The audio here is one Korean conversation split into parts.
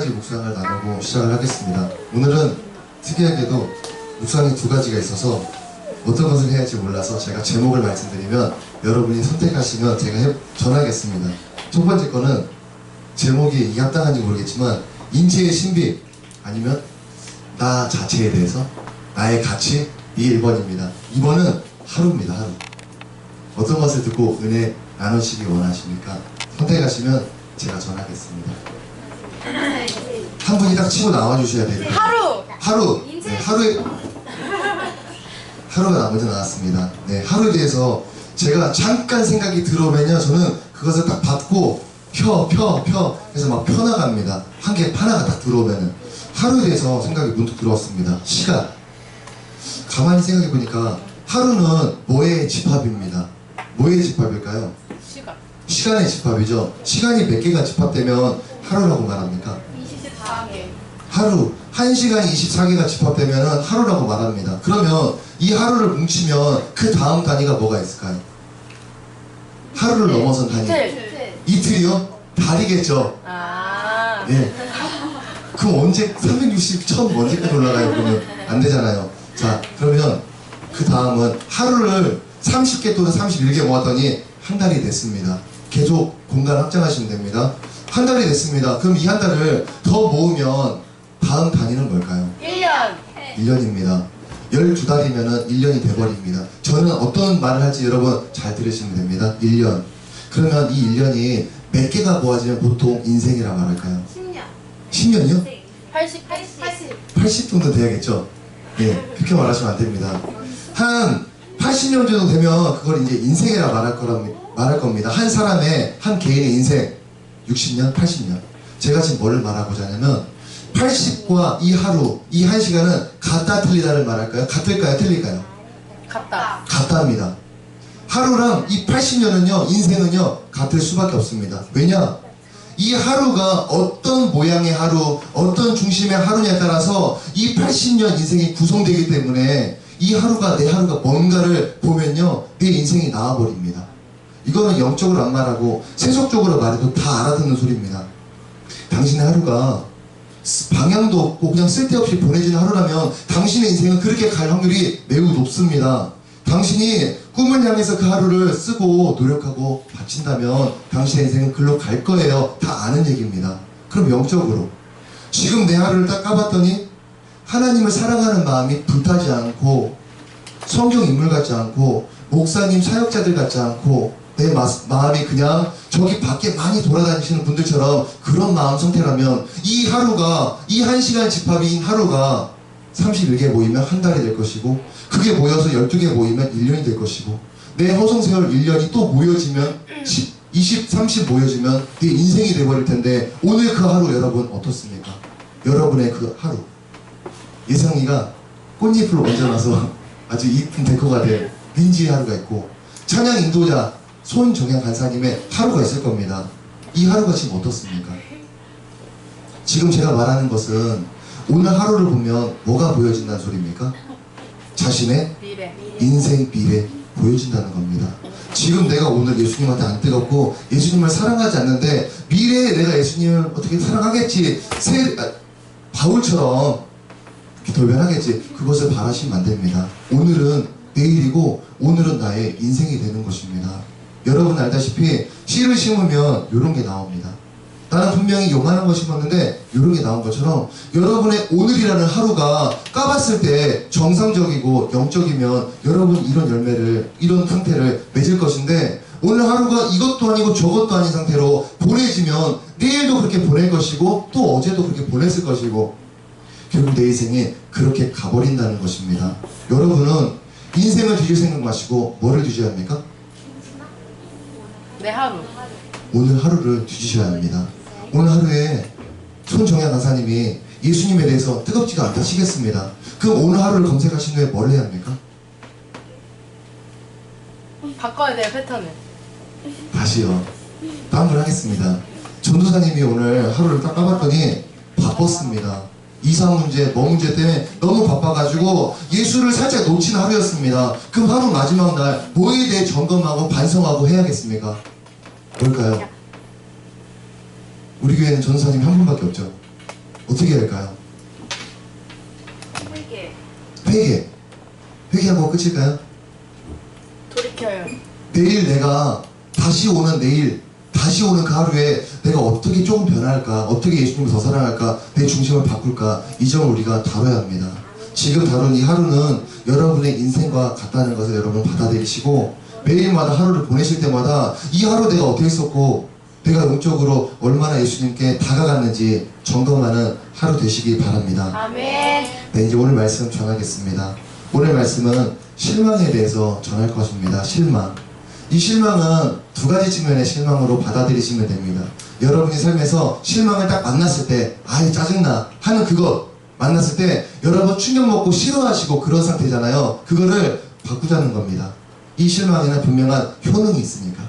가지 묵상을 나누고 시작을 하겠습니다. 오늘은 특이하게도 묵상이 두 가지가 있어서 어떤 것을 해야 할지 몰라서 제가 제목을 말씀드리면 여러분이 선택하시면 제가 전하겠습니다. 첫 번째 거는 제목이 합당한지 모르겠지만 인체의 신비 아니면 나 자체에 대해서 나의 가치, 이게 1번입니다. 2번은 하루입니다. 하루. 어떤 것을 듣고 은혜 나누시기 원하십니까? 선택하시면 제가 전하겠습니다. 한 분이 딱 치고 나와주셔야 돼요. 하루! 네, 하루가 먼저 나왔습니다. 네, 하루에 대해서 제가 잠깐 생각이 들어오면요, 저는 그것을 딱 받고 펴 해서 막 펴나갑니다. 한 개 하나가 딱 들어오면은 하루에 대해서 생각이 문득 들어왔습니다. 시간. 가만히 생각해 보니까 하루는 뭐의 집합입니다. 뭐의 집합일까요? 시간의 집합이죠. 시간이 몇 개가 집합되면 하루라고 말합니까? 24개. 하루, 1시간이 24개가 집합되면 하루라고 말합니다. 그러면 이 하루를 뭉치면 그 다음 단위가 뭐가 있을까요? 하루를 넘어선 단위. 이틀이요? 달이겠죠. 예. 그럼 언제 360 처음 언제까지 올라가요? 그러면 안 되잖아요. 자, 그러면 그 다음은 하루를 30개 또는 31개 모았더니 한 달이 됐습니다. 계속 공간 확장하시면 됩니다. 한 달이 됐습니다. 그럼 이 한 달을 더 모으면 다음 단위는 뭘까요? 1년. 1년입니다. 12달이면 1년이 돼버립니다. 저는 어떤 말을 할지 여러분 잘 들으시면 됩니다. 1년. 그러면 이 1년이 몇 개가 모아지면 보통 인생이라 말할까요? 10년. 10년이요? 80 정도 돼야겠죠? 예, 그렇게 말하시면 안 됩니다. 한 80년 정도 되면 그걸 이제 인생이라 말할 겁니다. 한 사람의, 한 개인의 인생 60년, 80년. 제가 지금 뭘 말하고자 하냐면 80과 이 하루, 이 한 시간은 같다 틀리다를 말할까요? 같을까요? 틀릴까요? 같답니다. 하루랑 이 80년은요, 인생은요, 같을 수밖에 없습니다. 왜냐? 이 하루가 어떤 모양의 하루, 어떤 중심의 하루냐에 따라서 이 80년 인생이 구성되기 때문에 이 하루가 내 하루가 뭔가를 보면요, 내 인생이 나와버립니다. 이거는 영적으로 안 말하고 세속적으로 말해도 다 알아듣는 소리입니다. 당신의 하루가 방향도 없고 그냥 쓸데없이 보내지는 하루라면 당신의 인생은 그렇게 갈 확률이 매우 높습니다. 당신이 꿈을 향해서 그 하루를 쓰고 노력하고 바친다면 당신의 인생은 글로 갈 거예요. 다 아는 얘기입니다. 그럼 영적으로 지금 내 하루를 딱 까봤더니 하나님을 사랑하는 마음이 불타지 않고 성경 인물 같지 않고 목사님 사역자들 같지 않고 내 마음이 그냥 저기 밖에 많이 돌아다니시는 분들처럼 그런 마음 상태라면 이 하루가, 이 1시간 집합인 하루가 31개 모이면 한 달이 될 것이고 그게 모여서 12개 모이면 1년이 될 것이고 내 허송세월 1년이 또 모여지면 10, 20, 30 모여지면 내 인생이 돼버릴 텐데 오늘 그 하루 여러분 어떻습니까? 여러분의 그 하루 예상이가 꽃잎을 얹어놔서 아주 이쁜 데코가 된 민지의 하루가 있고 찬양 인도자 손정양 간사님의 하루가 있을 겁니다. 이 하루가 지금 어떻습니까? 지금 제가 말하는 것은 오늘 하루를 보면 뭐가 보여진다는 소리입니까? 자신의 인생 미래 보여진다는 겁니다. 지금 내가 오늘 예수님한테 안 뜨겁고 예수님을 사랑하지 않는데 미래에 내가 예수님을 어떻게 사랑하겠지 바울처럼 돌변하겠지 그것을 바라시면 안 됩니다. 오늘은 내일이고 오늘은 나의 인생이 되는 것입니다. 여러분 알다시피 씨를 심으면 이런 게 나옵니다. 나는 분명히 요만한 거 심었는데 이런 게 나온 것처럼 여러분의 오늘이라는 하루가 까봤을 때 정상적이고 영적이면 여러분 이런 열매를 이런 상태를 맺을 것인데 오늘 하루가 이것도 아니고 저것도 아닌 상태로 보내지면 내일도 그렇게 보낼 것이고 또 어제도 그렇게 보냈을 것이고 결국 내 인생이 그렇게 가버린다는 것입니다. 여러분은 인생을 뒤질 생각 마시고 뭐를 뒤져야 합니까? 내 하루. 오늘 하루를 뒤지셔야 합니다. 오늘 하루에 손정양 강사님이 예수님에 대해서 뜨겁지가 않다 하시겠습니다. 그럼 오늘 하루를 검색하신 후에 뭘 해야 합니까? 바꿔야 돼요, 패턴을. 다시요. 다음 분 하겠습니다. 전도사님이 오늘 하루를 딱 까봤더니 바빴습니다. 이사 문제, 뭐 문제 때문에 너무 바빠가지고 예수를 살짝 놓친 하루였습니다. 그럼 하루 마지막 날 뭐에 대해 점검하고 반성하고 해야겠습니까? 뭘까요? 우리 교회는 전도사님 한 분밖에 없죠. 어떻게 할까요? 회개. 회개하고 끝일까요? 돌이켜요. 내일 내가 다시 오는 내일, 다시 오는 그 하루에 내가 어떻게 조금 변할까, 어떻게 예수님을 더 사랑할까, 내 중심을 바꿀까, 이 점을 우리가 다뤄야 합니다. 지금 다룬 이 하루는 여러분의 인생과 같다는 것을 여러분 받아들이시고, 매일마다 하루를 보내실 때마다 이 하루 내가 어떻게 했었고 내가 영적으로 얼마나 예수님께 다가갔는지 점검하는 하루 되시기 바랍니다. 아멘. 네, 이제 오늘 말씀 전하겠습니다. 오늘 말씀은 실망에 대해서 전할 것입니다. 실망. 이 실망은 두 가지 측면의 실망으로 받아들이시면 됩니다. 여러분이 삶에서 실망을 딱 만났을 때, 아이 짜증나 하는 그것 만났을 때 여러분 충격 먹고 싫어하시고 그런 상태잖아요. 그거를 바꾸자는 겁니다. 이 실망에는 분명한 효능이 있으니까.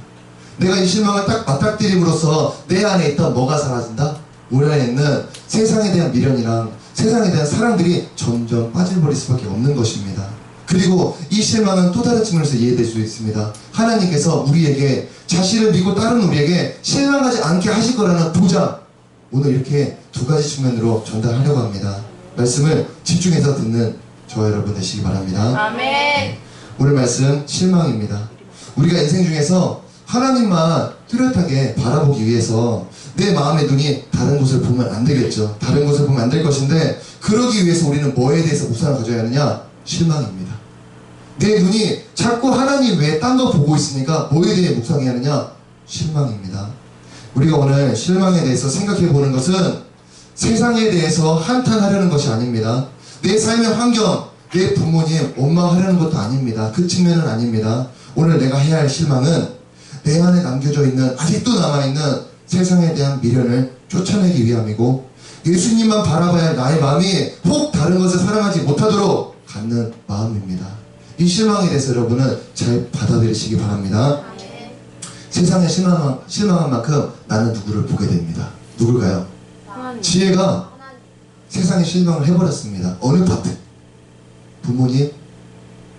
내가 이 실망을 딱 맞닥뜨림으로써 내 안에 있던 뭐가 사라진다? 우리 안에 있는 세상에 대한 미련이랑 세상에 대한 사랑들이 점점 빠져버릴 수밖에 없는 것입니다. 그리고 이 실망은 또 다른 측면에서 이해될 수 있습니다. 하나님께서 우리에게, 자신을 믿고 따르는 우리에게 실망하지 않게 하실 거라는 보장, 오늘 이렇게 두 가지 측면으로 전달하려고 합니다. 말씀을 집중해서 듣는 저와 여러분 되시기 바랍니다. 아멘. 오늘 말씀 실망입니다. 우리가 인생 중에서 하나님만 뚜렷하게 바라보기 위해서 내 마음의 눈이 다른 곳을 보면 안 되겠죠. 다른 곳을 보면 안 될 것인데, 그러기 위해서 우리는 뭐에 대해서 우선을 가져야 하느냐? 실망입니다. 내 눈이 자꾸 하나님 외에 딴 거 보고 있으니까 뭐에 대해 묵상해야 하느냐? 실망입니다. 우리가 오늘 실망에 대해서 생각해 보는 것은 세상에 대해서 한탄하려는 것이 아닙니다. 내 삶의 환경, 내 부모님 원망하려는 것도 아닙니다. 그 측면은 아닙니다. 오늘 내가 해야 할 실망은 내 안에 남겨져 있는, 아직도 남아있는 세상에 대한 미련을 쫓아내기 위함이고, 예수님만 바라봐야 할 나의 마음이 혹 다른 것을 사랑하지 못하도록 갖는 마음입니다. 이 실망에 대해서 여러분은 잘 받아들이시기 바랍니다. 세상에 실망한 만큼 나는 누구를 보게 됩니다. 누굴까요? 하나님. 지혜가 세상에 실망을 해버렸습니다. 어느 파트? 부모님,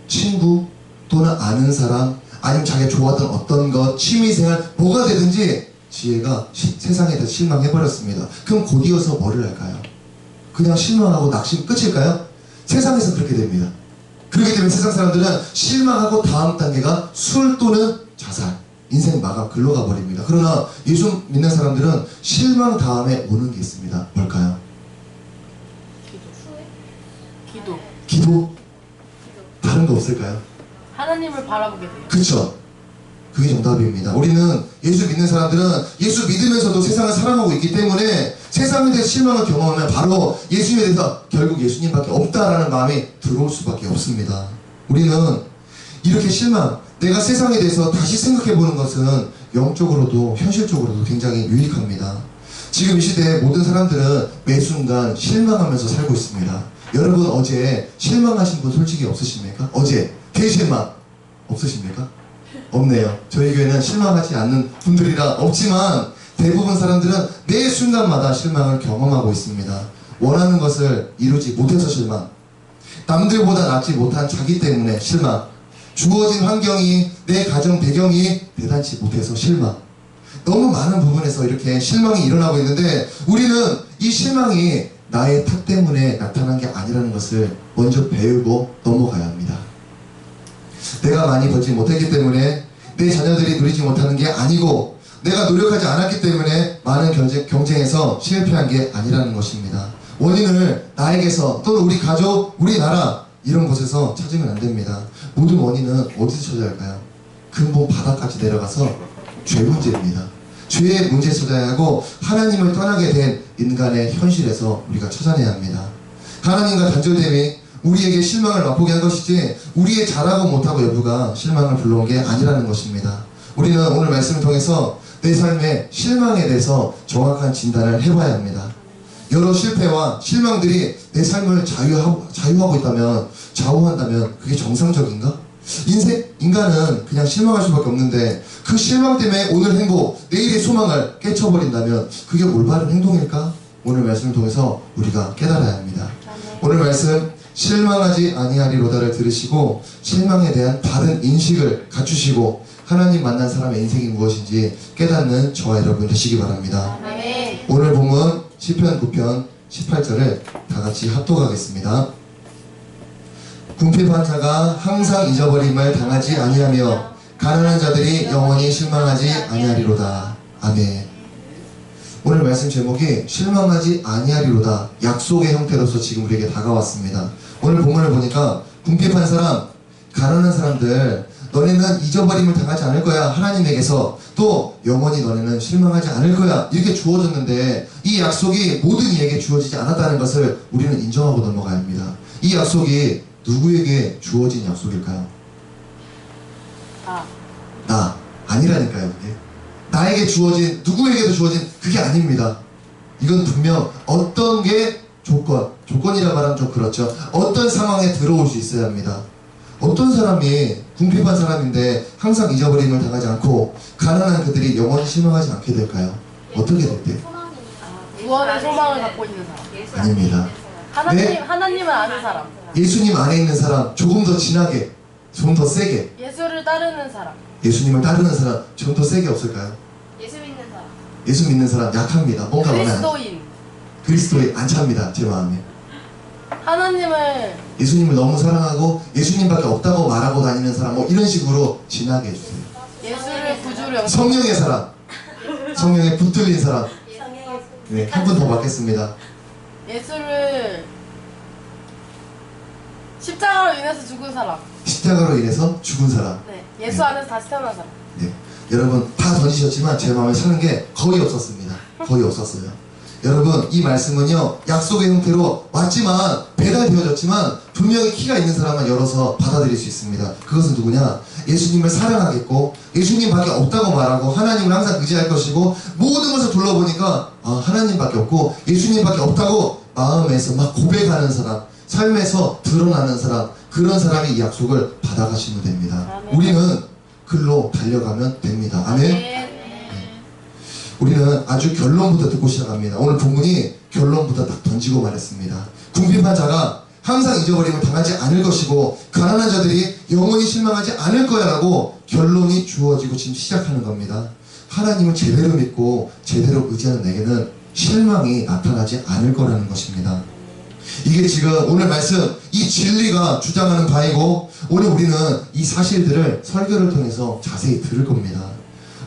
친구, 또는 아는 사람, 아니면 자기가 좋아하던 어떤 것, 취미생활, 뭐가 되든지 지혜가 세상에 대해서 실망해버렸습니다. 그럼 곧 이어서 뭐를 할까요? 그냥 실망하고 낙심 끝일까요? 세상에서 그렇게 됩니다. 그렇기 때문에 세상 사람들은 실망하고 다음 단계가 술 또는 자살, 인생 마감, 글로 가버립니다. 그러나 예수 믿는 사람들은 실망 다음에 오는 게 있습니다. 뭘까요? 기도. 기도? 다른 거 없을까요? 하나님을 바라보게 돼요. 그쵸? 그게 정답입니다. 우리는, 예수 믿는 사람들은 예수 믿으면서도 세상을 사랑하고 있기 때문에 세상에 대해서 실망을 경험하면 바로 예수님에 대해서 결국 예수님밖에 없다라는 마음이 들어올 수밖에 없습니다. 우리는 이렇게 실망, 내가 세상에 대해서 다시 생각해보는 것은 영적으로도 현실적으로도 굉장히 유익합니다. 지금 이 시대에 모든 사람들은 매 순간 실망하면서 살고 있습니다. 여러분 어제 실망하신 분 솔직히 없으십니까? 어제 대실망 없으십니까? 없네요. 저희 교회는 실망하지 않는 분들이라 없지만 대부분 사람들은 매 순간마다 실망을 경험하고 있습니다. 원하는 것을 이루지 못해서 실망, 남들보다 낫지 못한 자기 때문에 실망, 주어진 환경이, 내 가정 배경이 대단치 못해서 실망, 너무 많은 부분에서 이렇게 실망이 일어나고 있는데, 우리는 이 실망이 나의 탓 때문에 나타난 게 아니라는 것을 먼저 배우고 넘어가야 합니다. 내가 많이 벌지 못했기 때문에, 내 자녀들이 누리지 못하는 게 아니고, 내가 노력하지 않았기 때문에 많은 경쟁에서 실패한 게 아니라는 것입니다. 원인을 나에게서, 또는 우리 가족, 우리나라 이런 곳에서 찾으면 안 됩니다. 모든 원인은 어디서 찾아야 할까요? 근본 바닥까지 내려가서 죄 문제입니다. 죄의 문제 찾아야 하고, 하나님을 떠나게 된 인간의 현실에서 우리가 찾아내야 합니다. 하나님과 단절됨이 우리에게 실망을 맛보게 한 것이지, 우리의 잘하고 못하고 여부가 실망을 불러온 게 아니라는 것입니다. 우리는 오늘 말씀을 통해서 내 삶의 실망에 대해서 정확한 진단을 해봐야 합니다. 여러 실패와 실망들이 내 삶을 좌우하고 있다면, 좌우한다면 그게 정상적인가? 인간은 그냥 실망할 수밖에 없는데, 그 실망 때문에 오늘 행복, 내일의 소망을 깨쳐버린다면 그게 올바른 행동일까? 오늘 말씀을 통해서 우리가 깨달아야 합니다. 오늘 말씀, 실망하지 아니하리로다를 들으시고 실망에 대한 바른 인식을 갖추시고 하나님 만난 사람의 인생이 무엇인지 깨닫는 저와 여러분 되시기 바랍니다. 아멘. 오늘 본문 시편 9편 18절을 다 같이 합독하겠습니다. 궁핍한 자가 항상 잊어버림을 당하지 아니하며 가난한 자들이 영원히 실망하지 아니하리로다. 아멘. 오늘 말씀 제목이 실망하지 아니하리로다. 약속의 형태로서 지금 우리에게 다가왔습니다. 오늘 본문을 보니까 궁핍한 사람, 가난한 사람들, 너네는 잊어버림을 당하지 않을 거야. 하나님에게서 또 영원히 너네는 실망하지 않을 거야. 이렇게 주어졌는데 이 약속이 모든 이에게 주어지지 않았다는 것을 우리는 인정하고 넘어가야 합니다. 이 약속이 누구에게 주어진 약속일까요? 나 아니라니까요. 그게 나에게 주어진, 누구에게도 주어진 그게 아닙니다. 이건 분명 어떤 게 조건이라 말하면 좀 그렇죠. 어떤 상황에 들어올 수 있어야 합니다. 어떤 사람이 궁핍한 사람인데 항상 잊어버림을 당하지 않고 가난한 그들이 영원히 실망하지 않게 될까요? 어떻게 될 때? 구원의 소망을 갖고 있는 사람. 아닙니다. 하나님을 아는 사람. 예수님 안에 있는 사람, 조금 더 진하게, 좀 더 세게. 예수를 따르는 사람. 예수님을 따르는 사람, 좀 더 세게 없을까요? 예수 믿는 사람. 예수 믿는 사람 약합니다. 뭔가 그리스도인. 그리스도에 안 찹니다. 제 마음에. 예수님을 너무 사랑하고 예수님밖에 없다고 말하고 다니는 사람, 뭐 이런 식으로 진하게 해주세요. 예수를 구주로 성령의 사람, 성령에 붙들린 사람. 네, 한 분 더 받겠습니다. 예수를 십자가로 인해서 죽은 사람. 십자가로 인해서 죽은 사람. 네, 예수 안에서 다시 태어난 사람. 네, 여러분 다 던지셨지만 제 마음에 사는 게 거의 없었습니다. 거의 없었어요. 여러분 이 말씀은요 약속의 형태로 왔지만 배달되어졌지만 분명히 키가 있는 사람만 열어서 받아들일 수 있습니다. 그것은 누구냐? 예수님을 사랑하겠고 예수님밖에 없다고 말하고 하나님을 항상 의지할 것이고 모든 것을 둘러보니까 하나님밖에 없고 예수님밖에 없다고 마음에서 막 고백하는 사람, 삶에서 드러나는 사람, 그런 사람이 이 약속을 받아가시면 됩니다. 아멘. 우리는 글로 달려가면 됩니다. 아멘. 우리는 아주 결론부터 듣고 시작합니다. 오늘 본문이 결론부터 딱 던지고 말했습니다. 궁핍한 자가 항상 잊어버림을 당하지 않을 것이고 가난한 자들이 영원히 실망하지 않을 거야 라고 결론이 주어지고 지금 시작하는 겁니다. 하나님을 제대로 믿고 제대로 의지하는 내게는 실망이 나타나지 않을 거라는 것입니다. 이게 지금 오늘 말씀 이 진리가 주장하는 바이고 오늘 우리는 이 사실들을 설교를 통해서 자세히 들을 겁니다.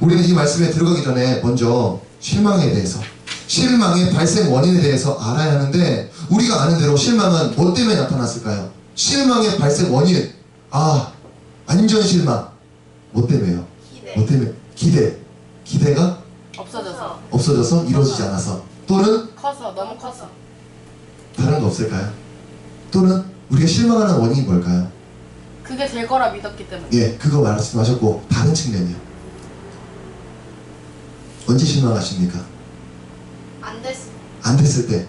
우리는 이 말씀에 들어가기 전에 먼저 실망에 대해서, 실망의 발생 원인에 대해서 알아야 하는데 우리가 아는 대로 실망은 뭐 때문에 나타났을까요? 실망의 발생 원인, 완전 실망. 뭐 때문에요? 뭐 때문에? 기대가 없어져서 이루어지지 않아서, 또는 너무 커서. 다른 거 없을까요? 또는 우리가 실망하는 원인이 뭘까요? 그게 될 거라 믿었기 때문에. 예, 그거 말씀하셨고 다른 측면이요. 언제 실망하십니까? 안 됐을 때,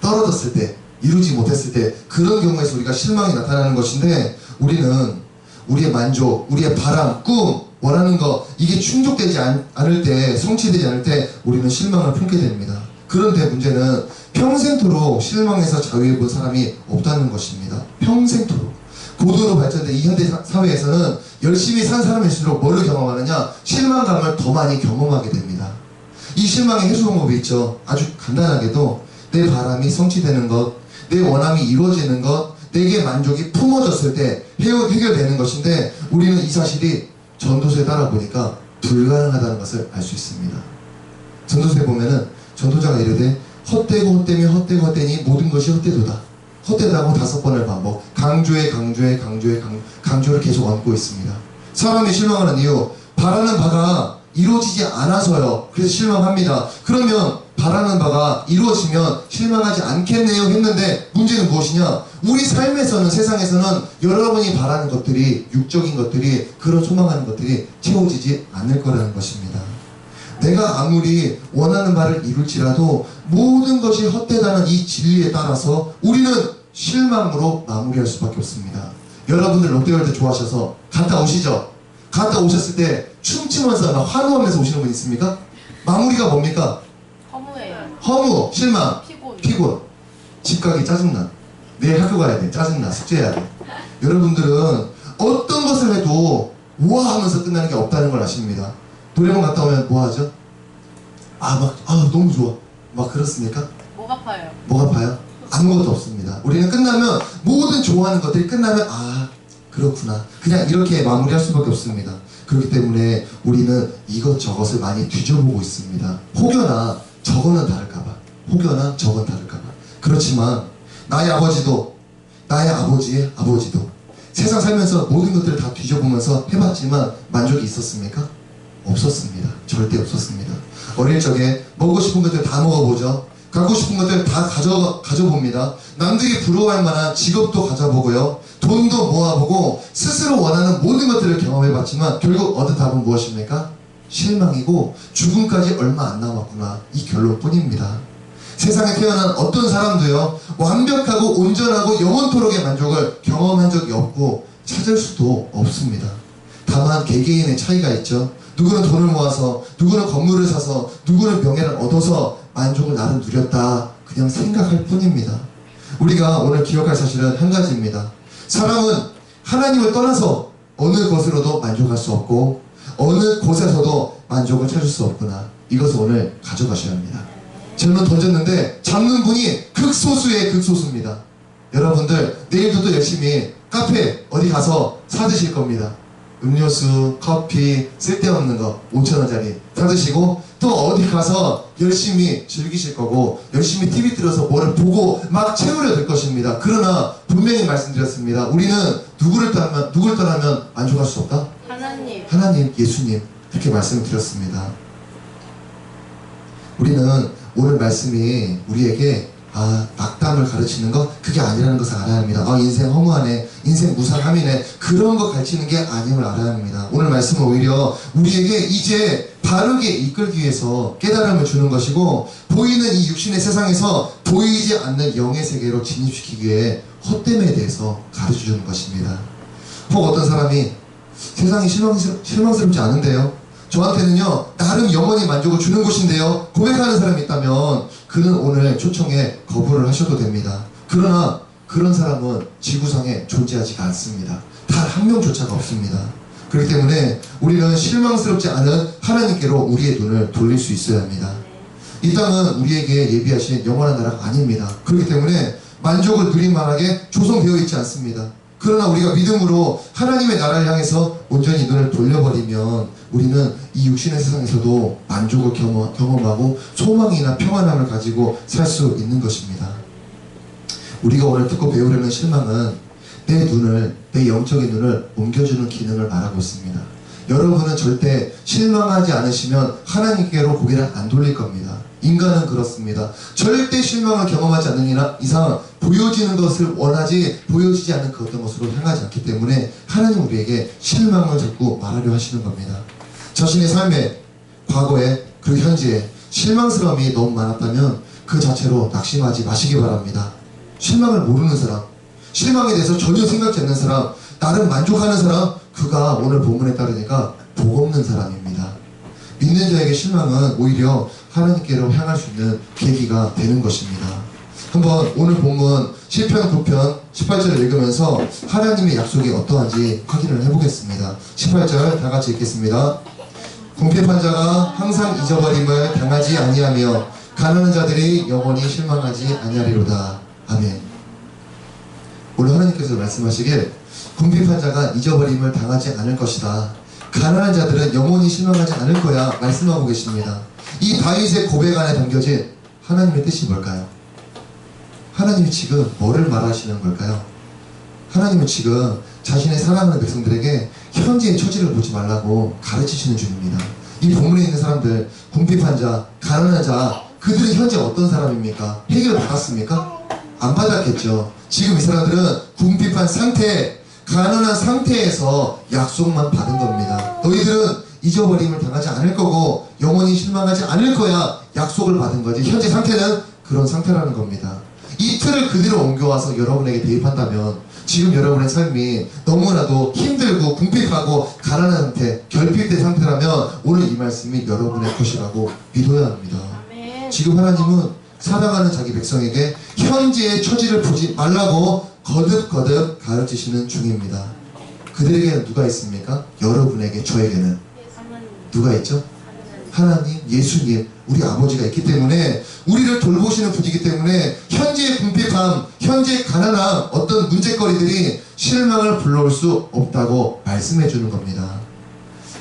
떨어졌을 때, 이루지 못했을 때, 그런 경우에서 우리가 실망이 나타나는 것인데 우리는 우리의 만족, 우리의 바람, 꿈, 원하는 거 이게 충족되지 않을 때, 성취되지 않을 때 우리는 실망을 품게 됩니다. 그런데 문제는 평생토록 실망해서 자유해 본 사람이 없다는 것입니다. 평생토록. 고도로 발전된 이 현대 사회에서는 열심히 산 사람일수록 뭐를 경험하느냐? 실망감을 더 많이 경험하게 됩니다. 이 실망의 해소 방법이 있죠. 아주 간단하게도 내 바람이 성취되는 것, 내 원함이 이루어지는 것, 내게 만족이 품어졌을 때 해결되는 것인데 우리는 이 사실이 전도서에 따라보니까 불가능하다는 것을 알 수 있습니다. 전도서에 보면은 전도자가 이르되 헛되고 헛되며 헛되고 헛되니 모든 것이 헛되도다. 헛되다고 5번을 반복, 강조를 계속 얹고 있습니다. 사람이 실망하는 이유, 바라는 바가 이루어지지 않아서요. 그래서 실망합니다. 그러면 바라는 바가 이루어지면 실망하지 않겠네요 했는데 문제는 무엇이냐? 우리 삶에서는, 세상에서는 여러분이 바라는 것들이, 육적인 것들이, 그런 소망하는 것들이 채워지지 않을 거라는 것입니다. 내가 아무리 원하는 바를 이룰지라도 모든 것이 헛되다는 이 진리에 따라서 우리는 실망으로 마무리할 수밖에 없습니다. 여러분들 롯데월드 좋아하셔서 갔다 오시죠? 갔다 오셨을 때 춤추면서 막 환호하면서 오시는 분 있습니까? 마무리가 뭡니까? 허무, 실망, 피곤, 집 가기 짜증나, 내일 학교 가야 돼, 짜증나, 숙제해야 돼. 여러분들은 어떤 것을 해도 우와 하면서 끝나는 게 없다는 걸 아십니다. 노래방 갔다 오면 뭐 하죠? 너무 좋아. 막 그렇습니까? 뭐가 파요? 뭐가 봐요? 아무것도 없습니다. 우리는 끝나면 모든 좋아하는 것들이 끝나면 아 그렇구나 그냥 이렇게 마무리할 수밖에 없습니다. 그렇기 때문에 우리는 이것저것을 많이 뒤져보고 있습니다. 혹여나 저거는 다를까봐 혹여나 저건 다를까봐. 그렇지만 나의 아버지도 나의 아버지의 아버지도 세상 살면서 모든 것들을 다 뒤져보면서 해봤지만 만족이 있었습니까? 없었습니다. 절대 없었습니다. 어릴 적에 먹고 싶은 것들 다 먹어보죠. 갖고 싶은 것들 다 가져봅니다. 남들이 부러워할 만한 직업도 가져보고요. 돈도 모아보고 스스로 원하는 모든 것들을 경험해봤지만 결국 얻은 답은 무엇입니까? 실망이고 죽음까지 얼마 안 남았구나 이 결론뿐입니다. 세상에 태어난 어떤 사람도요 완벽하고 온전하고 영원토록의 만족을 경험한 적이 없고 찾을 수도 없습니다. 다만 개개인의 차이가 있죠. 누구는 돈을 모아서 누구는 건물을 사서 누구는 명예를 얻어서 만족을 나름 누렸다 그냥 생각할 뿐입니다. 우리가 오늘 기억할 사실은 한 가지입니다. 사람은 하나님을 떠나서 어느 것으로도 만족할 수 없고 어느 곳에서도 만족을 찾을 수 없구나. 이것을 오늘 가져가셔야 합니다. 질문 던졌는데 잡는 분이 극소수의 극소수입니다. 여러분들 내일도 또 열심히 카페 어디 가서 사드실 겁니다. 음료수, 커피, 쓸데없는 거 5,000원짜리 사드시고 또 어디 가서 열심히 즐기실 거고 열심히 TV 틀어서 뭐를 보고 막 채우려 될 것입니다. 그러나 분명히 말씀드렸습니다. 우리는 누구를 떠나면 만족할 수 없다? 하나님, 예수님 그렇게 말씀을 드렸습니다. 우리는 오늘 말씀이 우리에게 낙담을 가르치는 것 그게 아니라는 것을 알아야 합니다. 인생 허무하네 인생 무상함이네 그런 거 가르치는 게 아님을 알아야 합니다. 오늘 말씀은 오히려 우리에게 이제 바르게 이끌기 위해서 깨달음을 주는 것이고 보이는 이 육신의 세상에서 보이지 않는 영의 세계로 진입시키기 위해 헛됨에 대해서 가르쳐주는 것입니다. 혹 어떤 사람이 세상이 실망스럽지 않은데요 저한테는요 나름 영원히 만족을 주는 곳인데요 고백하는 사람이 있다면 그는 오늘 초청에 거부를 하셔도 됩니다. 그러나 그런 사람은 지구상에 존재하지가 않습니다. 단 한 명조차가 없습니다. 그렇기 때문에 우리는 실망스럽지 않은 하나님께로 우리의 눈을 돌릴 수 있어야 합니다. 이 땅은 우리에게 예비하신 영원한 나라가 아닙니다. 그렇기 때문에 만족을 누릴 만하게 조성되어 있지 않습니다. 그러나 우리가 믿음으로 하나님의 나라를 향해서 온전히 눈을 돌려버리면 우리는 이 육신의 세상에서도 만족을 경험하고 소망이나 평안함을 가지고 살 수 있는 것입니다. 우리가 오늘 듣고 배우려는 실망은 내 영적인 눈을 옮겨주는 기능을 말하고 있습니다. 여러분은 절대 실망하지 않으시면 하나님께로 고개를 안 돌릴 겁니다. 인간은 그렇습니다. 절대 실망을 경험하지 않는 이상 보여지는 것을 원하지 보여지지 않는 그 어떤 것으로 향하지 않기 때문에 하나님 우리에게 실망을 자꾸 말하려 하시는 겁니다. 자신의 삶에 과거에 그리고 현재에 실망스러움이 너무 많았다면 그 자체로 낙심하지 마시기 바랍니다. 실망을 모르는 사람 실망에 대해서 전혀 생각지 않는 사람 나름 만족하는 사람 그가 오늘 본문에 따르니까 복 없는 사람입니다. 믿는 자에게 실망은 오히려 하나님께로 향할 수 있는 계기가 되는 것입니다. 한번 오늘 본문 시편 9편 18절을 읽으면서 하나님의 약속이 어떠한지 확인을 해보겠습니다. 18절 다 같이 읽겠습니다. 궁핍한 자가 항상 잊어버림을 당하지 아니하며 가난한 자들이 영원히 실망하지 아니하리로다. 아멘. 오늘 하나님께서 말씀하시길 궁핍한 자가 잊어버림을 당하지 않을 것이다. 가난한 자들은 영원히 실망하지 않을 거야 말씀하고 계십니다. 이 다윗의 고백 안에 담겨진 하나님의 뜻이 뭘까요? 하나님이 지금 뭐를 말하시는 걸까요? 하나님은 지금 자신의 사랑하는 백성들에게 현재의 처지를 보지 말라고 가르치시는 중입니다. 이 본문에 있는 사람들 궁핍한 자, 가난한 자 그들은 현재 어떤 사람입니까? 해결을 받았습니까? 안 받았겠죠. 지금 이 사람들은 궁핍한 상태, 가난한 상태에서 약속만 받은 겁니다. 너희들은 잊어버림을 당하지 않을 거고 영원히 실망하지 않을 거야 약속을 받은 거지. 현재 상태는 그런 상태라는 겁니다. 이 틀을 그대로 옮겨와서 여러분에게 대입한다면 지금 여러분의 삶이 너무나도 힘들고 궁핍하고 가난한 상태, 결핍된 상태라면 오늘 이 말씀이 여러분의 것이라고 믿어야 합니다. 지금 하나님은 사랑하는 자기 백성에게 현재의 처지를 보지 말라고 거듭거듭 가르치시는 중입니다. 그들에게는 누가 있습니까? 여러분에게, 저에게는 누가 있죠? 하나님, 예수님, 우리 아버지가 있기 때문에 우리를 돌보시는 분이기 때문에 현재의 궁핍함, 현재의 가난함, 어떤 문제거리들이 실망을 불러올 수 없다고 말씀해 주는 겁니다.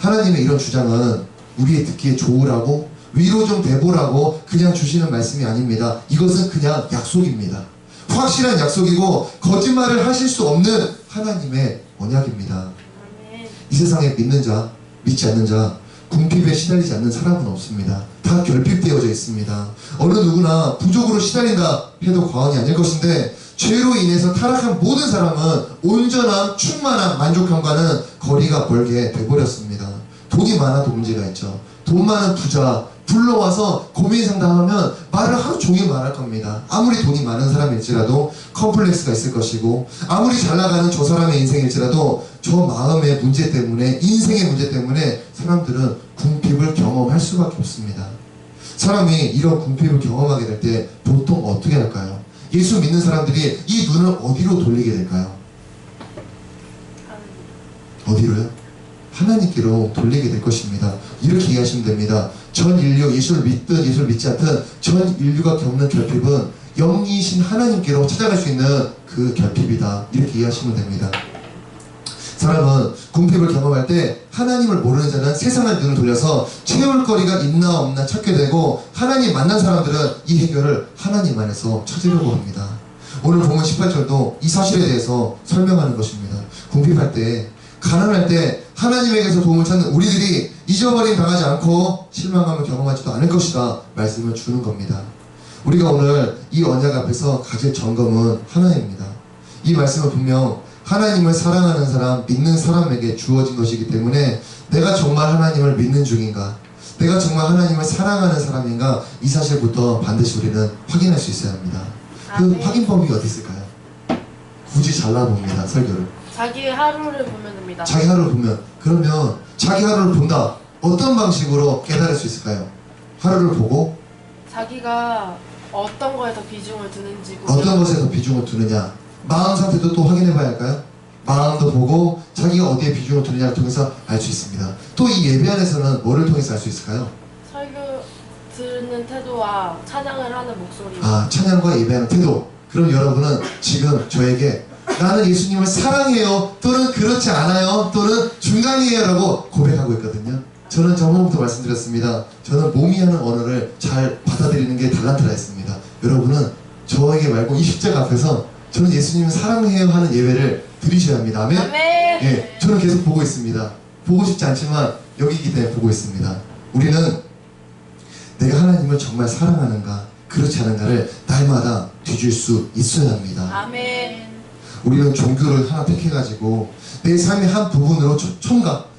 하나님의 이런 주장은 우리의 듣기에 좋으라고 위로 좀 돼보라고 그냥 주시는 말씀이 아닙니다. 이것은 그냥 약속입니다. 확실한 약속이고 거짓말을 하실 수 없는 하나님의 언약입니다. 아멘. 이 세상에 믿는 자, 믿지 않는 자, 궁핍에 시달리지 않는 사람은 없습니다. 다 결핍되어져 있습니다. 어느 누구나 부족으로 시달린다 해도 과언이 아닐 것인데 죄로 인해서 타락한 모든 사람은 온전함, 충만함, 만족함과는 거리가 멀게 돼버렸습니다. 돈이 많아도 문제가 있죠. 돈 많은 부자 불러와서 고민 상담하면 말을 하루 종일 말할 겁니다. 아무리 돈이 많은 사람일지라도 컴플렉스가 있을 것이고 아무리 잘 나가는 저 사람의 인생일지라도 저 마음의 문제 때문에 인생의 문제 때문에 사람들은 궁핍을 경험할 수밖에 없습니다. 사람이 이런 궁핍을 경험하게 될 때 보통 어떻게 할까요? 예수 믿는 사람들이 이 눈을 어디로 돌리게 될까요? 어디로요? 하나님께로 돌리게 될 것입니다. 이렇게 이해하시면 됩니다. 전 인류, 예수를 믿든 예수를 믿지 않든 전 인류가 겪는 결핍은 영이신 하나님께로 찾아갈 수 있는 그 결핍이다. 이렇게 이해하시면 됩니다. 사람은 궁핍을 경험할 때 하나님을 모르는 자는 세상의 눈을 돌려서 채울 거리가 있나 없나 찾게 되고 하나님 만난 사람들은 이 해결을 하나님 안에서 찾으려고 합니다. 오늘 본문 18절도 이 사실에 대해서 설명하는 것입니다. 궁핍할 때, 가난할 때 하나님에게서 도움을 찾는 우리들이 잊어버림 당하지 않고 실망감을 경험하지도 않을 것이다 말씀을 주는 겁니다. 우리가 오늘 이 언약 앞에서 가질 점검은 하나입니다. 이 말씀은 분명 하나님을 사랑하는 사람, 믿는 사람에게 주어진 것이기 때문에 내가 정말 하나님을 믿는 중인가, 내가 정말 하나님을 사랑하는 사람인가, 이 사실부터 반드시 우리는 확인할 수 있어야 합니다. 그 확인법이 어디 있을까요? 굳이 잘라봅니다. 설교를 자기 하루를 보면 됩니다. 자기 하루를 보면, 그러면 자기 하루를 본다, 어떤 방식으로 깨달을 수 있을까요? 하루를 보고 자기가 어떤 거에 더 비중을 두는지 어떤 것에 더 비중을 두느냐, 마음 상태도 또 확인해 봐야 할까요? 마음도 보고 자기가 어디에 비중을 두느냐를 통해서 알 수 있습니다. 또 이 예배 안에서는 뭐를 통해서 알 수 있을까요? 설교 듣는 태도와 찬양을 하는 목소리. 찬양과 예배하는 태도. 그럼 여러분은 지금 저에게 나는 예수님을 사랑해요, 또는 그렇지 않아요, 또는 중간이에요 라고 고백하고 있거든요. 저는 저번부터 말씀드렸습니다. 저는 몸이 하는 언어를 잘 받아들이는 게 달란트라 했습니다. 여러분은 저에게 말고 이 십자가 앞에서 저는 예수님을 사랑해요 하는 예배를 드리셔야 합니다. 아멘? 아멘. 예, 저는 계속 보고 있습니다. 보고 싶지 않지만 여기이기 때문에 보고 있습니다. 우리는 내가 하나님을 정말 사랑하는가 그렇지 않은가를 날마다 뒤질 수 있어야 합니다. 아멘. 우리는 종교를 하나 택해가지고 내 삶의 한 부분으로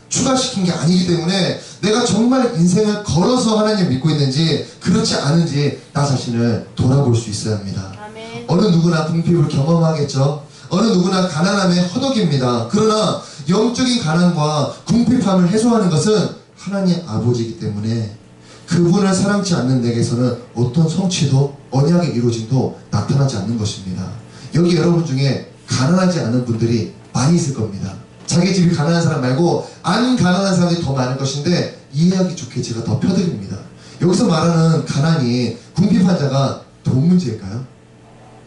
추가시킨 게 아니기 때문에 내가 정말 인생을 걸어서 하나님을 믿고 있는지 그렇지 않은지 나 자신을 돌아볼 수 있어야 합니다. 아멘. 어느 누구나 궁핍을 경험하겠죠. 어느 누구나 가난함에 허덕입니다. 그러나 영적인 가난과 궁핍함을 해소하는 것은 하나님 아버지이기 때문에 그분을 사랑치 않는 내게서는 어떤 성취도 언약의 이루어짐도 나타나지 않는 것입니다. 여기 여러분 중에 가난하지 않은 분들이 많이 있을 겁니다. 자기 집이 가난한 사람 말고 안 가난한 사람이 더 많을 것인데 이해하기 좋게 제가 더 펴드립니다. 여기서 말하는 가난이 궁핍한 자가 돈 문제일까요?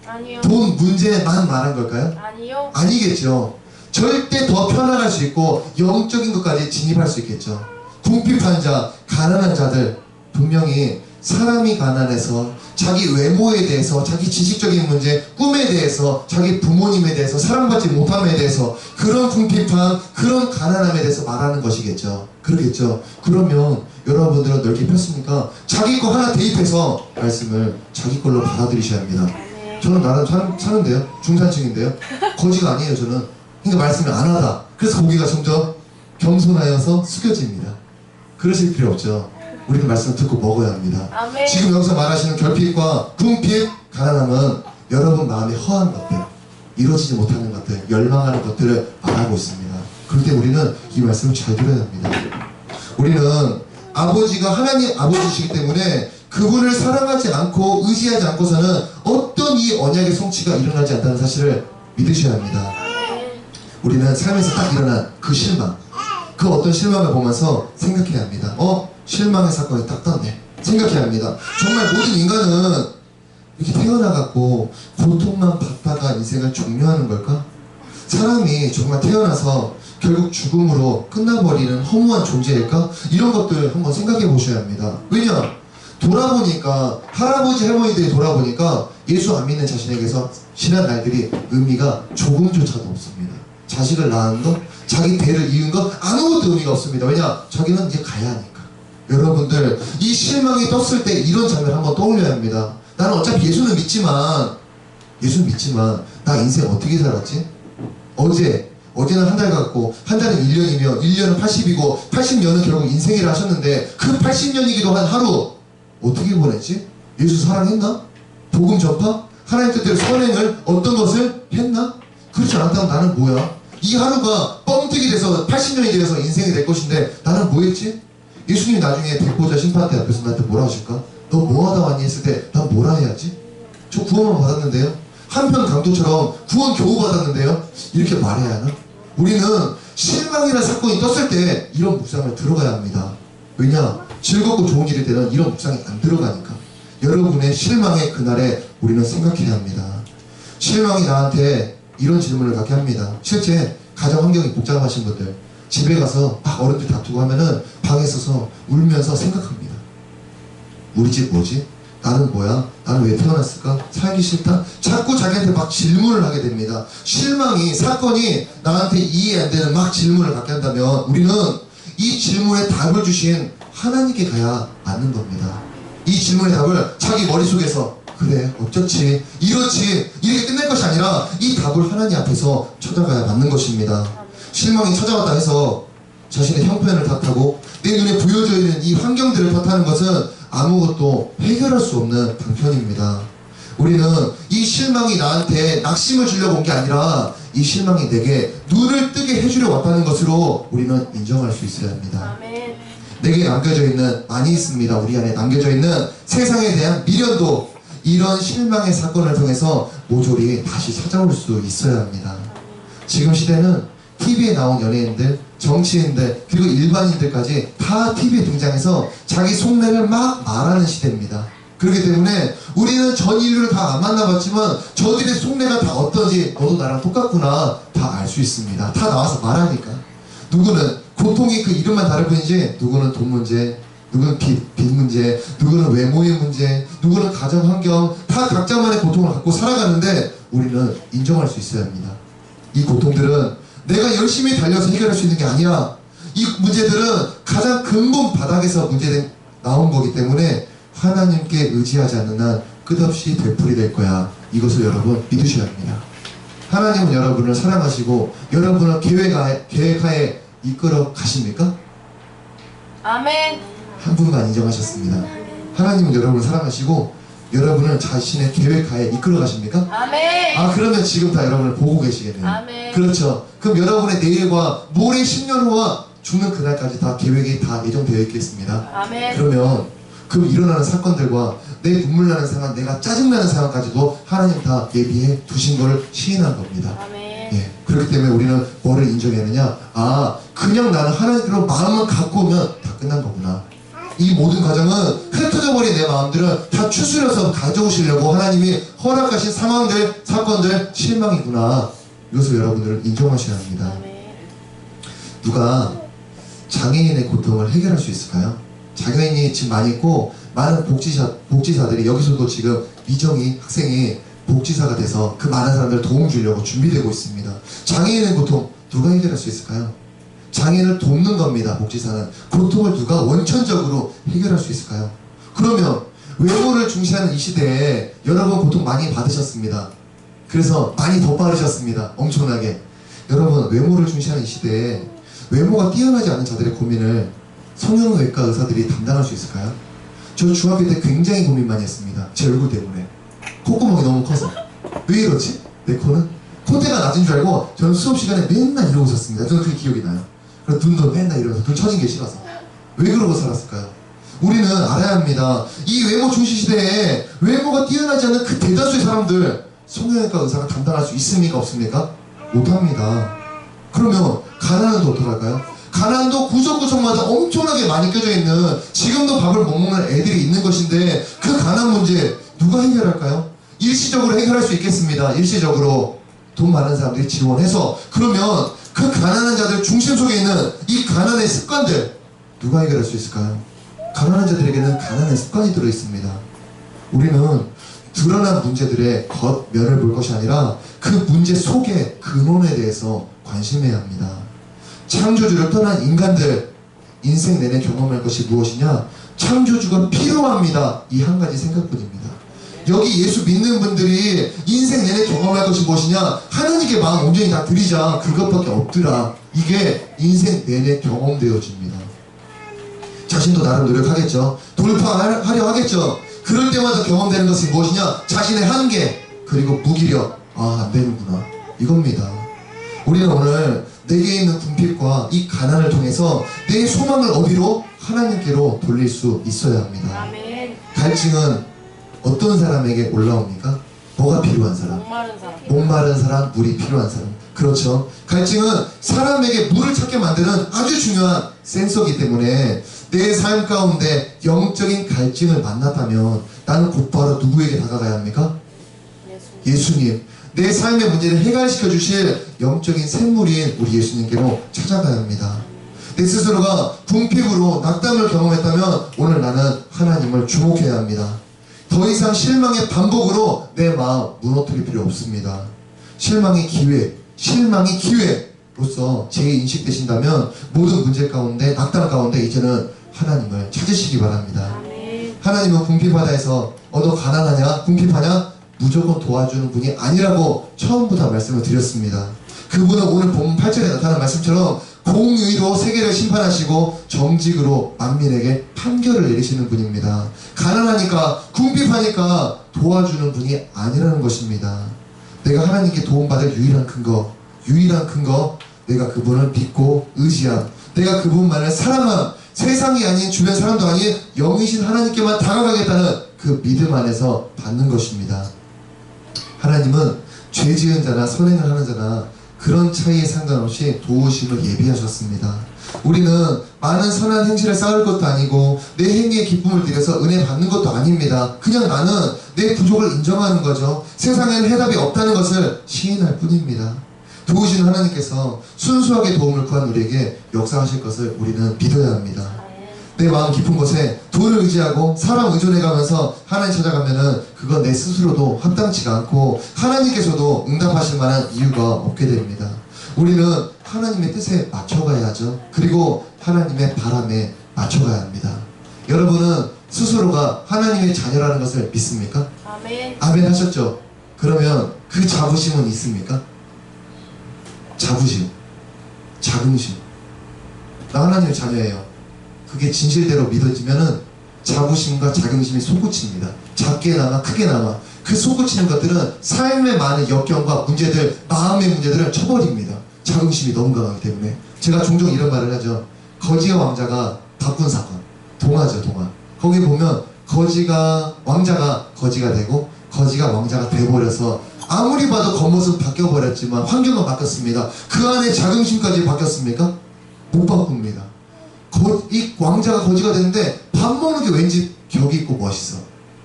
아니요. 돈 문제만 말한 걸까요? 아니요. 아니겠죠. 절대 더 편안할 수 있고 영적인 것까지 진입할 수 있겠죠. 궁핍한 자, 가난한 자들, 분명히 사람이 가난해서 자기 외모에 대해서, 자기 지식적인 문제, 꿈에 대해서, 자기 부모님에 대해서, 사랑받지 못함에 대해서, 그런 궁핍함, 그런 가난함에 대해서 말하는 것이겠죠. 그러겠죠. 그러면 여러분들은 넓게 폈습니까? 자기 거 하나 대입해서 말씀을 자기 걸로 받아들이셔야 합니다. 저는 나름 사는데요. 중산층인데요. 거지가 아니에요. 저는. 그러니까 말씀을 안 하다. 그래서 고개가 점점 겸손하여서 숙여집니다. 그러실 필요 없죠. 우리는 말씀을 듣고 먹어야 합니다. 아멘. 지금 여기서 말하시는 결핍과 궁핍, 가난함은 여러분 마음에 허한 것들, 이루어지지 못하는 것들, 열망하는 것들을 말하고 있습니다. 그럴 때 우리는 이 말씀을 잘 들어야 합니다. 우리는 아버지가 하나님 아버지시기 때문에 그분을 사랑하지 않고 의지하지 않고서는 어떤 이 언약의 성취가 일어나지 않다는 사실을 믿으셔야 합니다. 우리는 삶에서 딱 일어난 그 실망, 그 어떤 실망을 보면서 생각해야 합니다. 실망의 사건이 딱 떴네. 생각해야 합니다. 정말 모든 인간은 이렇게 태어나갖고 고통만 받다가 인생을 종료하는 걸까? 사람이 정말 태어나서 결국 죽음으로 끝나버리는 허무한 존재일까? 이런 것들 한번 생각해 보셔야 합니다. 왜냐? 돌아보니까 할아버지 할머니들이 돌아보니까 예수 안 믿는 자신에게서 지난 날들이 의미가 조금조차도 없습니다. 자식을 낳은 것, 자기 배를 이은 것 아무것도 의미가 없습니다. 왜냐? 자기는 이제 가야 하니까. 여러분들 이 실망이 떴을 때 이런 장면을 한번 떠올려야 합니다. 나는 어차피 예수는 믿지만 나 인생 어떻게 살았지? 어제는 한 달 같고 한 달은 1년이며 1년은 80이고 80년은 결국 인생이라 하셨는데 그 80년이기도 한 하루 어떻게 보냈지? 예수 사랑했나? 복음 전파? 하나님 뜻대로 선행을 어떤 것을 했나? 그렇지 않았다면 나는 뭐야? 이 하루가 뻥튀기 돼서 80년이 돼서 인생이 될 것인데 나는 뭐 했지? 예수님이 나중에 백보자 심판대 앞에서 나한테 뭐라 하실까? 너 뭐 하다 왔니? 했을 때 난 뭐라 해야지? 저 구원만 받았는데요? 한편 강도처럼 구원 겨우 받았는데요? 이렇게 말해야 하나? 우리는 실망이라는 사건이 떴을 때 이런 묵상을 들어가야 합니다. 왜냐? 즐겁고 좋은 일이 되는 이런 묵상이 안 들어가니까. 여러분의 실망의 그날에 우리는 생각해야 합니다. 실망이 나한테 이런 질문을 갖게 합니다. 실제 가정 환경이 복잡하신 분들 집에 가서 막 어른들 다투고 하면은 방에 서서 울면서 생각합니다. 우리 집 뭐지? 나는 뭐야? 나는 왜 태어났을까? 살기 싫다? 자꾸 자기한테 막 질문을 하게 됩니다. 실망이, 사건이 나한테 이해 안 되는 막 질문을 갖게 한다면 우리는 이 질문에 답을 주신 하나님께 가야 맞는 겁니다. 이 질문의 답을 자기 머릿속에서 그래, 어쩌지, 이렇지, 이렇게 끝낼 것이 아니라 이 답을 하나님 앞에서 찾아가야 맞는 것입니다. 실망이 찾아왔다 해서 자신의 형편을 탓하고 내 눈에 보여져 있는 이 환경들을 탓하는 것은 아무것도 해결할 수 없는 방편입니다. 우리는 이 실망이 나한테 낙심을 주려고 온 게 아니라 이 실망이 내게 눈을 뜨게 해주려 왔다는 것으로 우리는 인정할 수 있어야 합니다. 아멘. 내게 남겨져 있는, 많이 있습니다. 우리 안에 남겨져 있는 세상에 대한 미련도 이런 실망의 사건을 통해서 모조리 다시 찾아올 수 있어야 합니다. 지금 시대는 TV에 나온 연예인들, 정치인들, 그리고 일반인들까지 다 TV에 등장해서 자기 속내를 막 말하는 시대입니다. 그렇기 때문에 우리는 전 인류를 다 안 만나봤지만 저들의 속내가 다 어떤지 너도 나랑 똑같구나 다 알 수 있습니다. 다 나와서 말하니까. 누구는 고통이 그 이름만 다를 뿐이지 누구는 돈 문제, 누구는 빚 문제, 누구는 외모의 문제, 누구는 가정 환경, 다 각자만의 고통을 갖고 살아가는데 우리는 인정할 수 있어야 합니다. 이 고통들은 내가 열심히 달려서 해결할 수 있는 게 아니라 이 문제들은 가장 근본 바닥에서 나온 거기 때문에 하나님께 의지하지 않는 한 끝없이 되풀이될 거야. 이것을 여러분 믿으셔야 합니다. 하나님은 여러분을 사랑하시고 여러분을 계획하에 이끌어 가십니까? 아멘. 한 분만 인정하셨습니다. 하나님은 여러분을 사랑하시고 여러분을 자신의 계획하에 이끌어 가십니까? 아멘. 아, 그러면 지금 다 여러분을 보고 계시겠네요. 아멘. 그렇죠. 그럼 여러분의 내일과 모레 10년 후와 죽는 그날까지 다 계획이 다 예정되어 있겠습니다. 아멘. 그러면 그 일어나는 사건들과 내 눈물 나는 상황, 내가 짜증나는 상황까지도 하나님 다 예비해 두신 것을 시인한 겁니다. 아멘. 예, 그렇기 때문에 우리는 뭐를 인정했느냐? 아, 그냥 나는 하나님께로 마음을 갖고 오면 다 끝난 거구나. 이 모든 과정은 흩어져버린 내 마음들은 다 추스려서 가져오시려고 하나님이 허락하신 상황들, 사건들, 실망이구나. 이것을 여러분들은 인정하셔야 합니다. 아멘. 누가 장애인의 고통을 해결할 수 있을까요? 장애인이 지금 많이 있고 많은 복지사들이 여기서도 지금 미정이 학생이 복지사가 돼서 그 많은 사람들 도움 주려고 준비되고 있습니다. 장애인의 고통 누가 해결할 수 있을까요? 장애인을 돕는 겁니다. 복지사는. 고통을 누가 원천적으로 해결할 수 있을까요? 그러면 외모를 중시하는 이 시대에 여러분 고통 많이 받으셨습니다. 그래서 많이 덧바르셨습니다. 엄청나게. 여러분 외모를 중시하는 이 시대에 외모가 뛰어나지 않은 자들의 고민을 성형외과 의사들이 담당할 수 있을까요? 저 중학교 때 굉장히 고민 많이 했습니다. 제 얼굴 때문에. 콧구멍이 너무 커서. 왜 이러지? 내 코는? 콧대가 낮은 줄 알고 저는 수업 시간에 맨날 이러고 있었습니다. 저는 그게 기억이 나요. 그래서 눈도 맨날 이러면서 눈 처진 게 싫어서. 왜 그러고 살았을까요? 우리는 알아야 합니다. 이 외모 중시 시대에 외모가 뛰어나지 않은 그 대다수의 사람들 성형외과 의사가 담당할 수 있습니까? 없습니까? 못합니다. 그러면 가난은 어떡할까요? 가난도 구석구석마다 엄청나게 많이 껴져 있는, 지금도 밥을 못 먹는 애들이 있는 것인데, 그 가난 문제 누가 해결할까요? 일시적으로 해결할 수 있겠습니다. 일시적으로 돈 많은 사람들이 지원해서. 그러면 그 가난한 자들 중심 속에 있는 이 가난의 습관들 누가 해결할 수 있을까요? 가난한 자들에게는 가난의 습관이 들어있습니다. 우리는 드러난 문제들의 겉면을 볼 것이 아니라 그 문제 속의 근원에 대해서 관심해야 합니다. 창조주를 떠난 인간들, 인생 내내 경험할 것이 무엇이냐? 창조주가 필요합니다. 이 한 가지 생각뿐입니다. 여기 예수 믿는 분들이 인생 내내 경험할 것이 무엇이냐? 하나님께 마음 온전히 다 드리자. 그것밖에 없더라. 이게 인생 내내 경험되어집니다. 자신도 나름 노력하겠죠. 돌파하려 하겠죠. 그럴 때마다 경험되는 것이 무엇이냐? 자신의 한계, 그리고 무기력. 아, 안 되는구나. 이겁니다. 우리는 오늘 내게 있는 궁핍과 이 가난을 통해서 내 소망을 어디로? 하나님께로 돌릴 수 있어야 합니다. 아멘. 갈증은 어떤 사람에게 올라옵니까? 뭐가 필요한 사람? 목마른 사람. 목마른 사람, 물이 필요한 사람. 그렇죠. 갈증은 사람에게 물을 찾게 만드는 아주 중요한 센서이기 때문에 내 삶 가운데 영적인 갈증을 만났다면 나는 곧바로 누구에게 다가가야 합니까? 예수님. 내 삶의 문제를 해결시켜 주실 영적인 샘물인 우리 예수님께로 찾아가야 합니다. 내 스스로가 궁핍으로 낙담을 경험했다면 오늘 나는 하나님을 주목해야 합니다. 더 이상 실망의 반복으로 내 마음 무너뜨릴 필요 없습니다. 실망이 기회로서 재인식되신다면 모든 문제 가운데, 낙담 가운데 이제는 하나님을 찾으시기 바랍니다. 아멘. 하나님은 궁핍하다해서 너 가난하냐? 궁핍하냐? 무조건 도와주는 분이 아니라고 처음부터 말씀을 드렸습니다. 그분은 오늘 본문 8절에 나타난 말씀처럼 공의로 세계를 심판하시고 정직으로 만민에게 판결을 내리시는 분입니다. 가난하니까, 궁핍하니까 도와주는 분이 아니라는 것입니다. 내가 하나님께 도움받을 유일한 근거, 내가 그분을 믿고 의지함, 내가 그분만을 사랑함, 세상이 아닌, 주변 사람도 아닌 영이신 하나님께만 다가가겠다는 그 믿음 안에서 받는 것입니다. 하나님은 죄 지은 자나 선행을 하는 자나 그런 차이에 상관없이 도우심을 예비하셨습니다. 우리는 많은 선한 행실을 쌓을 것도 아니고 내 행위에 기쁨을 드려서 은혜 받는 것도 아닙니다. 그냥 나는 내 부족을 인정하는 거죠. 세상에는 해답이 없다는 것을 시인할 뿐입니다. 도우시는 하나님께서 순수하게 도움을 구한 우리에게 역사하실 것을 우리는 믿어야 합니다. 내 마음 깊은 곳에 돈을 의지하고 사람 의존해가면서 하나님 찾아가면은 그건 내 스스로도 합당치가 않고 하나님께서도 응답하실 만한 이유가 없게 됩니다. 우리는 하나님의 뜻에 맞춰가야죠. 그리고 하나님의 바람에 맞춰가야 합니다. 여러분은 스스로가 하나님의 자녀라는 것을 믿습니까? 아멘. 아멘 하셨죠? 그러면 그 자부심은 있습니까? 자부심, 자긍심. 나 하나님의 자녀예요. 그게 진실대로 믿어지면은 자부심과 자긍심이 솟구칩니다. 작게나마 크게나마 그 솟구치는 것들은 삶의 많은 역경과 문제들, 마음의 문제들을 쳐버립니다. 자긍심이 너무 강하기 때문에. 제가 종종 이런 말을 하죠. 거지와 왕자가 바꾼 사건, 동화죠, 동화. 거기 보면 왕자가 거지가 되고 거지가 왕자가 돼버려서 아무리 봐도 겉모습 바뀌어버렸지만 환경은 바뀌었습니다. 그 안에 자긍심까지 바뀌었습니까? 못 바꿉니다. 이 왕자가 거지가 됐는데 밥 먹는 게 왠지 격이 있고 멋있어.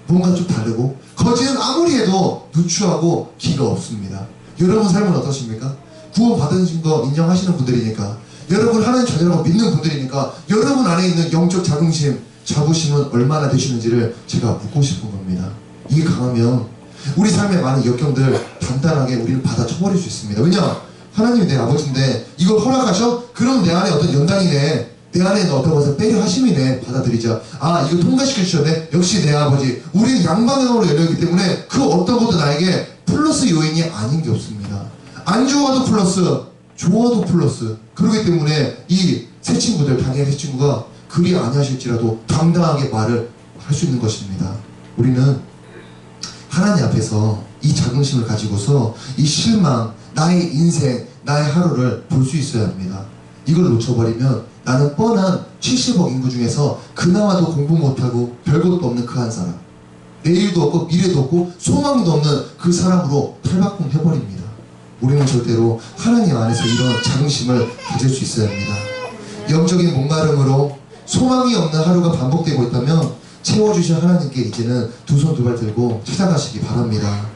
뭔가 좀 다르고. 거지는 아무리 해도 누추하고 기가 없습니다. 여러분 삶은 어떠십니까? 구원 받으신 거 인정하시는 분들이니까, 여러분 하나님 자녀라고 믿는 분들이니까 여러분 안에 있는 영적 자긍심, 자부심은 얼마나 되시는지를 제가 묻고 싶은 겁니다. 이게 강하면 우리 삶의 많은 역경들 단단하게 우리는 받아쳐버릴 수 있습니다. 왜냐? 하나님이 내 아버지인데 이걸 허락하셔? 그럼 내 안에 어떤 연단이네, 내 안에 있는 어떤 것을 빼려 하심이네. 받아들이자. 아, 이거 통과시켜 주셨네. 역시 내 아버지. 우리는 양방향으로 열려있기 때문에 그 어떤 것도 나에게 플러스 요인이 아닌 게 없습니다. 안 좋아도 플러스, 좋아도 플러스. 그렇기 때문에 이 세 친구들, 다니엘 세 친구가 그리 아니하실지라도 당당하게 말을 할 수 있는 것입니다. 우리는 하나님 앞에서 이 자긍심을 가지고서 이 실망, 나의 인생, 나의 하루를 볼 수 있어야 합니다. 이걸 놓쳐버리면 나는 뻔한 70억 인구 중에서 그나마도 공부 못하고 별것도 없는 그 한 사람, 내일도 없고 미래도 없고 소망도 없는 그 사람으로 탈바꿈 해버립니다. 우리는 절대로 하나님 안에서 이런 자긍심을 가질 수 있어야 합니다. 영적인 목마름으로 소망이 없는 하루가 반복되고 있다면 채워주신 하나님께 이제는 두 손 두 발 들고 찾아가시기 바랍니다.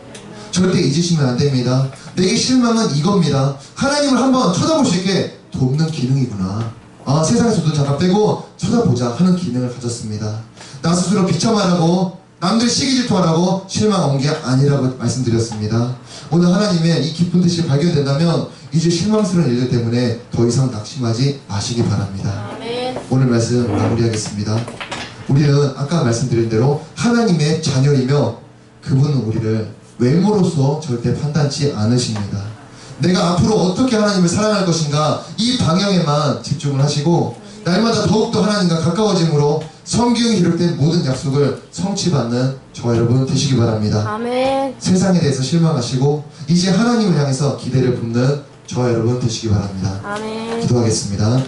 절대 잊으시면 안 됩니다. 내게 실망은 이겁니다. 하나님을 한번 쳐다볼 수 있게 돕는 기능이구나. 아, 세상에서 눈 잠깐 빼고 쳐다보자 하는 기능을 가졌습니다. 나 스스로 비참하라고 남들 시기 질투하라고 실망 온 게 아니라고 말씀드렸습니다. 오늘 하나님의 이 깊은 뜻이 발견된다면 이제 실망스러운 일들 때문에 더 이상 낙심하지 마시기 바랍니다. 아멘. 오늘 말씀 마무리하겠습니다. 우리는 아까 말씀드린 대로 하나님의 자녀이며 그분은 우리를 외모로서 절대 판단치 않으십니다. 내가 앞으로 어떻게 하나님을 사랑할 것인가 이 방향에만 집중을 하시고 날마다 더욱더 하나님과 가까워짐으로 성경에 기록된 모든 약속을 성취받는 저와 여러분 되시기 바랍니다. 아멘. 세상에 대해서 실망하시고 이제 하나님을 향해서 기대를 붓는 저와 여러분 되시기 바랍니다. 아멘. 기도하겠습니다.